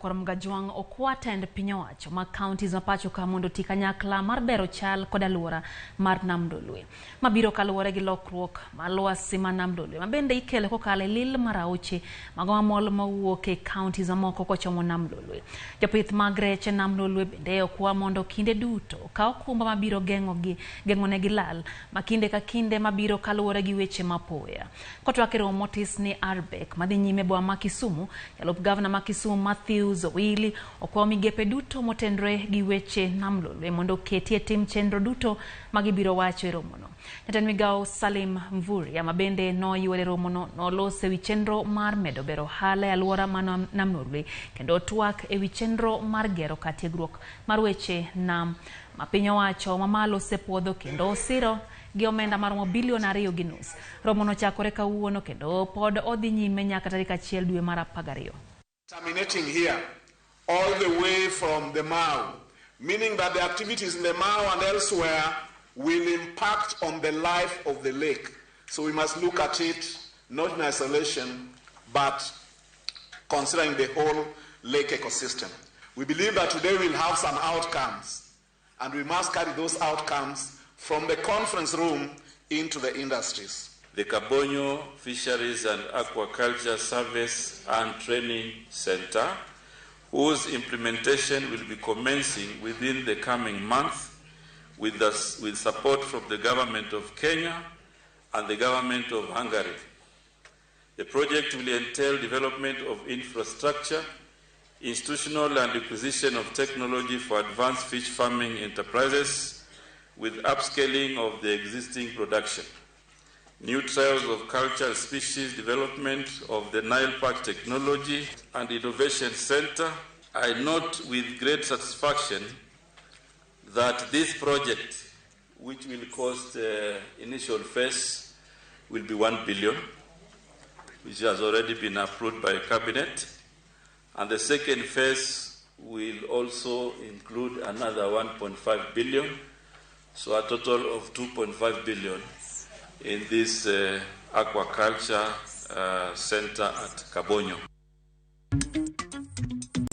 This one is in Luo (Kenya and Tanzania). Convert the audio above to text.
korom gajwang okwatend piny owacho ma counties ma pacho ka mondo ti kanyakla mar bero chal kod aluora mar Nam Lolwe mabiro kaluwore gi lokruok ma lwasi ma Nam Lolwe ma bende ikele kokalo lil mar aoche mago mamol mawuok e counties mamoko kochomo Nam Lolwe. Jopith mag rech Nam Lolwe bende okwa mondo kinde duto ka okumba mabiro geng'onegi lal ma kinde ka kinde mabiro kaluwore gi weche mapoya. Kotwak e romo motis ni Arbek madhi nyime boma ma Kisumu, jalup gavana ma Kisumu Matthews Owili okwayo migepe duto motenore gi weche Nam Lolwe mondo ketie tim chenro duto magibiro wacho e romono. Jatend migawo Salim Mvurya ma bende noyuoro e romono noloso ewi chenro mar medo bero ohala e aluora ma Nam Lolwe kendo twak ewi chenro mar gero kar tiegruok mar weche nam ma piny owacho mamalo osepuodho kendo osiro gi omenda maromo bilion 2.5. Romono chakore kawuono kendo pod odhi nyime nyaka tarik 1 dwe mar 12. Terminating here all the way from the Mau, meaning that the activities in the Mau and elsewhere will impact on the life of the lake. So we must look at it not in isolation, but considering the whole lake ecosystem. We believe that today we'll have some outcomes, and we must carry those outcomes from the conference room into the industries. The Kabonyo Fisheries and Aquaculture Service and Training Center, whose implementation will be commencing within the coming month with support from the government of Kenya and the government of Hungary. The project will entail development of infrastructure, institutional and acquisition of technology for advanced fish farming enterprises with upscaling of the existing production, new trials of cultural species development of the Nile Park Technology and Innovation Center. I note with great satisfaction that this project, which will cost initial phase, will be 1 billion, which has already been approved by Cabinet, and the second phase will also include another 1.5 billion, so a total of 2.5 billion in this aquaculture center at Kabonyo.